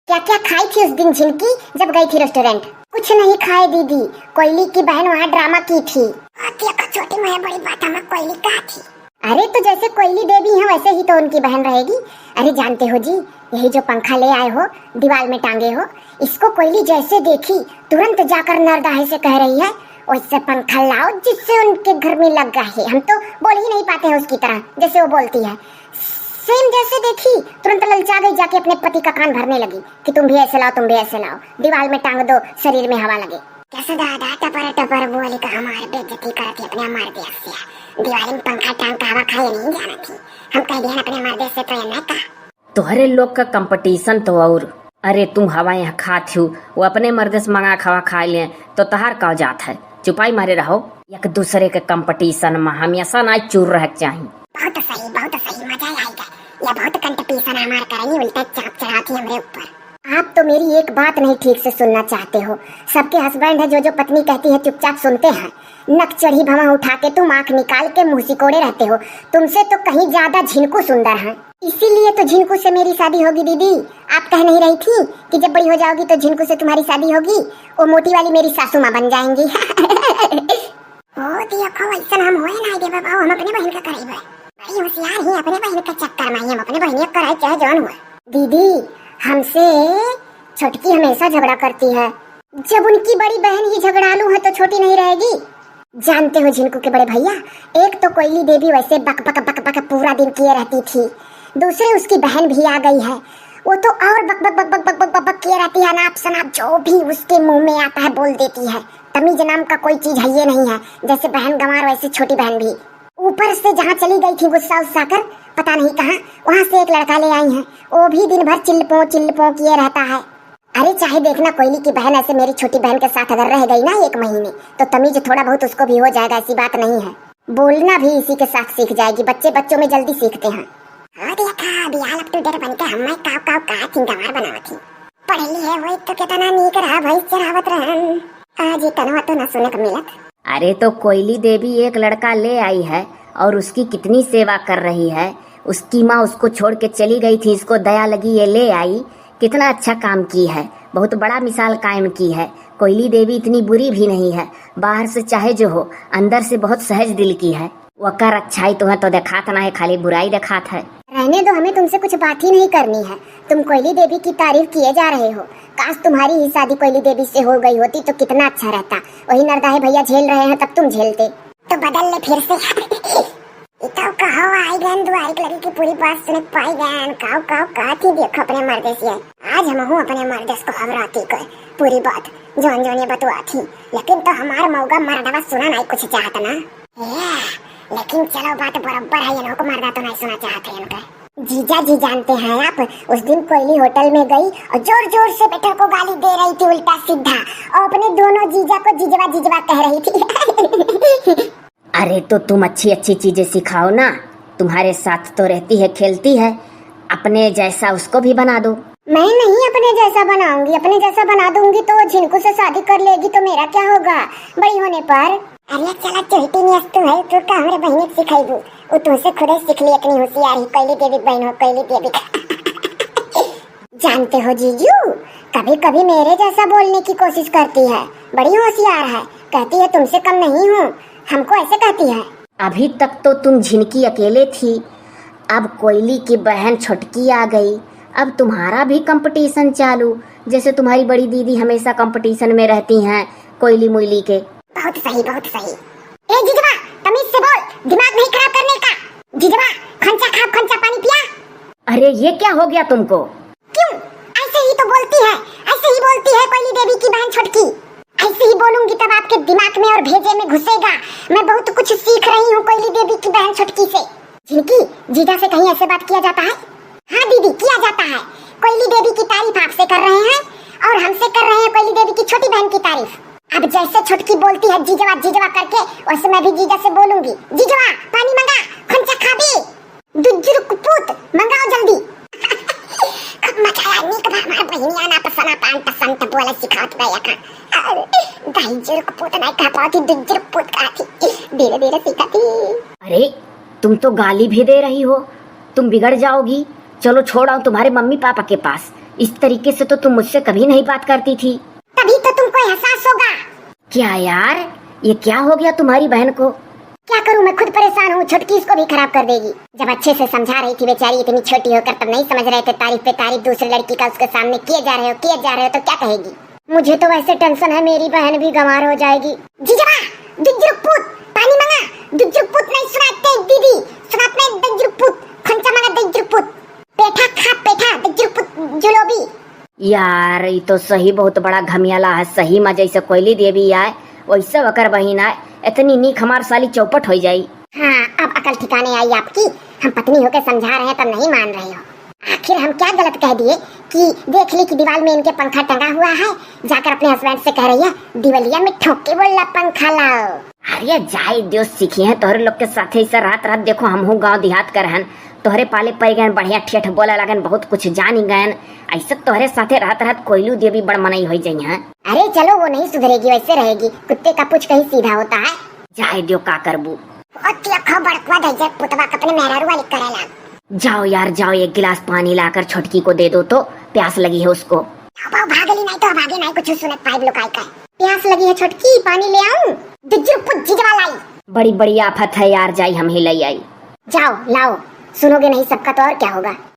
क्या क्या खाई थी उस दिन झिनकी जब गई थी रेस्टोरेंट? कुछ नहीं खाए दीदी, कोयली की बहन वहाँ ड्रामा की थी। छोटी मैं बड़ी बात में कोयली कहा थी? अरे तो जैसे कोयली देवी है वैसे ही तो उनकी बहन रहेगी। अरे जानते हो जी, यही जो पंखा ले आए हो दीवार में टांगे हो, इसको कोयली जैसे देखी तुरंत जाकर नरदाहे से कह रही है वैसे पंखा लाओ जिससे उनके घर में लग गए। हम तो बोल ही नहीं पाते हैं उसकी तरह जैसे वो बोलती है। सेम जैसे देखी तुरंत ललचा गई, जाके अपने पति का कान भरने लगी कि तुम भी ऐसे लाओ, तुम भी ऐसे लाओ, दीवार में टांग दो, शरीर में हवा लगे। कैसे दादा टपर टपर बोली का हमारे बेइज्जती करती अपने मर्द से। दीवार में पंखा टांग का हवा खाए नहीं जाना थी। हम कह दिया अपने मर्द से तो ये का तुम्हारे लोग का कंपटीशन तो और अरे तुम हवा यहाँ खाती हो, वो अपने मर्द से मंगा खवा खा ले तो तहार का जात है। चुपाई मारे रहो, एक दूसरे के कंपटीशन में हमेशा ना चूर रह चाहिए। बहुत सही मजा आएगा। या बहुत कंपटीशन हमार करेंगे, उल्टा चाप चढ़ाती हमरे ऊपर। आप तो मेरी एक बात नहीं ठीक से सुनना चाहते हो। सबके हस्बैंड है जो पत्नी कहती है चुपचाप सुनते हैं। नक चढ़ी भवा उठा के तुम आंख निकाल के मुंह सिकोड़े रहते हो। तुमसे तो कहीं ज्यादा झिनकू सुंदर है, इसीलिए तो झिनकू से मेरी शादी होगी। दीदी आप कह नहीं रही थी कि जब बड़ी हो जाओगी तो झिनकू से तुम्हारी शादी होगी? वो मोटी वाली मेरी सासू माँ बन जाएंगी। ओ देखो ऐसा हम होए ना दे बाबा, हम अपने बहन का करेंगे। बड़ी होशियार ही अपने बहन का चक्कर में हम अपने बहन का कराए चाहे जवान हुआ। दीदी हमसे छोटकी हमेशा झगड़ा करती है। जब उनकी बड़ी बहन ही झगड़ालू है तो छोटी नहीं रहेगी। जानते हो झिनकू के बड़े भैया, एक तो कोयली देवी वैसे बक बक बक बक पूरा दिन किए रहती थी, दूसरे उसकी बहन भी आ गई है, वो तो और बक बक बक बक बक बक बक किए रहती है। नाप शनाप जो भी उसके मुंह में आता है बोल देती है। तमीज नाम का कोई चीज है ये नहीं है। जैसे बहन गंवार वैसे छोटी बहन भी। ऊपर से जहाँ चली गई थी गुस्सा उस्सा कर पता नहीं कहाँ, वहाँ से एक लड़का ले आई है, वो भी दिन भर चिल्लपो किए रहता है। अरे चाहे देखना कोयली की बहन ऐसे मेरी छोटी बहन के साथ अगर रह गई ना 1 महीने तो तमीज थोड़ा बहुत उसको भी हो जाएगा, ऐसी बात नहीं है। बोलना भी इसी के साथ सीख जाएगी। बच्चे बच्चों में जल्दी सीखते हैं। देखा बियाल अप टू डेट बनके हमें काव का थी गंवार बनावा थी। पढ़ली है वही तो कितना नीक रहा भाई चरावत रहन। आज इतना तो न सुने को मिलत। अरे तो कोयली देवी एक लड़का ले आई है और उसकी कितनी सेवा कर रही है। उसकी माँ उसको छोड़ के चली गई थी, इसको दया लगी ये ले आई, कितना अच्छा काम की है, बहुत बड़ा मिसाल कायम की है। कोयली देवी इतनी बुरी भी नहीं है, बाहर से चाहे जो हो अंदर से बहुत सहज दिल की है। वो कर अच्छाई तुम्हें तो दिखाता ना है, खाली बुराई दिखाता है। रहने दो, हमें तुमसे कुछ बात ही नहीं करनी है। तुम कोयली देवी की तारीफ किए जा रहे हो। काश तुम्हारी ही शादी कोयली देवी से हो गई होती तो कितना अच्छा रहता। वही नरदाहे भैया झेल रहे हैं तब तुम झेलते। तो बदल ले फिर से। इताओ कहो आई गन दुआरी लगी की पूरी बात सुने पाई गन काव कहती देखो अपने मर्दे से। आज हम हूँ अपने मर्दे को हवराती को पूरी बात जोन ये बतवा थी, लेकिन तो हमार मौगा मर्दवा सुना नहीं कुछ चाहता ना। लेकिन चलो बात बराबर है, ये को मर्दा तो नहीं सुना चाहते इनका। जीजा जी जानते हैं आप, उस दिन कोयली होटल में गई और जोर जोर से बेटे को गाली दे रही थी उल्टा सीधा, और अपने दोनों जीजा को जिजवा कह रही थी। अरे तो तुम अच्छी अच्छी चीजें सिखाओ ना, तुम्हारे साथ तो रहती है खेलती है, अपने जैसा उसको भी बना दो। मैं नहीं अपने जैसा बनाऊंगी, अपने जैसा बना दूंगी तो झिनकू से शादी कर लेगी तो मेरा क्या होगा बड़ी होने पर। अरे चला चोटी न्यस्त है तो का हमरे बहन सिखाईबू, वो तुमसे खुद ही सीख ली इतनी होशियार ही। कोयली देवी बहन हो कोयली देवी। जानते हो जीजू कभी कभी मेरे जैसा बोलने की कोशिश करती है, बड़ी होशियार है, कहती है तुमसे कम नहीं हूँ, हमको ऐसे कहती है। अभी तक तो तुम झिनकी अकेले थी, अब कोयली की बहन छोटकी आ गई, अब तुम्हारा भी कंपटीशन चालू। जैसे तुम्हारी बड़ी दीदी हमेशा कंपटीशन में रहती हैं कोयली मुयली के। बहुत सही बहुत सही। ए जिजवा तमीज से बोल, दिमाग नहीं खराब करने का। जिजवा खंचा खा खंचा पानी पिया। अरे ये क्या हो गया तुमको? क्यों ऐसे ही तो बोलती है, ऐसे ही बोलती है कोयली देवी की बहन छोटकी। ऐसे ही बोलूंगी तब आपके दिमाग में और भेजे में घुसेगा। मैं बहुत कुछ सीख रही हूँ कोयली देवी की बहन छोटकी से। झिनकी जीजा से कहीं ऐसे बात किया जाता है? हाँ दीदी किया जाता है। कोयली देवी की तारीफ आपसे कर रहे हैं और हमसे कर रहे हैं कोयली देवी की छोटी बहन की तारीफ। अब जैसे छोटकी बोलती है जीजवा करके, वैसे मैं भी जीजा से बोलूंगी। जीजवा पानी मंगा, खंचा खा दे, दुज्जुर कुपूत मंगाओ जल्दी। मजा आया नीक बा हमार बहनिया ना पसना पान पसंद बोले सिखात बया का। दुज्जुर कुपूत नहीं कह पाती, दुज्जुर कुपूत कहती, धीरे धीरे सिखाती। अरे तुम तो गाली भी दे रही हो, तुम बिगड़ जाओगी। चलो छोड़ आओ तुम्हारे मम्मी पापा के पास, इस तरीके से तो तुम मुझसे कभी नहीं बात करती थी। तभी तो तुमको एहसास होगा। क्या यार, ये क्या हो गया तुम्हारी बहन को? क्या करूं, मैं खुद परेशान हूँ, छोटकी इसको भी खराब कर देगी। जब अच्छे से समझा रही थी बेचारी, इतनी छोटी होकर तब नहीं समझ रहे थे, तारीफ पे तारीफ दूसरी लड़की का उसके सामने किए जा रहे हो तो क्या कहेगी। मुझे तो वैसे टेंशन है, मेरी बहन भी गंवार हो जाएगी। जीजा दुजुर्पुत पानी मंगा, दुजुर्पुत नहीं सुनाते दीदी, सुनाते दुजुर्पुत खंचा मंगा, दुजुर्पुत पेठा खा, पेठा दुजुर्पुत जुलोबी। यार ये तो सही बहुत बड़ा घमियाला है, सही में जैसे कोयली देवी आए वैसे वकर बहिन आए, इतनी नीक हमार साली चौपट हो जाई। हाँ, अब अकल ठिकाने आई आपकी। हम पत्नी होकर समझा रहे हैं तब नहीं मान रहे हो। आखिर हम क्या गलत कह दिए कि देख ली कि दीवार में इनके पंखा टंगा हुआ है, जाकर अपने हस्बैंड से कह रही है दिवलिया में ठोक के बोला पंखा लाओ। अरे जाए दियो सीखी है तोहरे लोग के साथे ऐसा रात रात देखो हम हूँ गाँव देहात कर हन, तोहरे पाले पड़ गए बढ़िया ठेठ बोला लगन, बहुत कुछ जानी गए, ऐसे तोहरे साथे रात रात कोयलू देवी बड़ मनई हो जाई है। अरे चलो वो नहीं सुधरेगी, वैसे रहेगी, कुत्ते का पूछ कहीं सीधा होता है। जाए दियो का करबू। जाओ यार जाओ, एक गिलास पानी लाकर छोटकी को दे दो तो प्यास लगी है उसको। भागली नहीं तो भागे नहीं, कुछ सुनत पाइप लुकाई का। प्यास लगी है छोटकी, पानी ले आऊं? बड़ी बड़ी आफत है यार, जाई हम ही ले आई। जाओ लाओ, सुनोगे नहीं सबका तो और क्या होगा।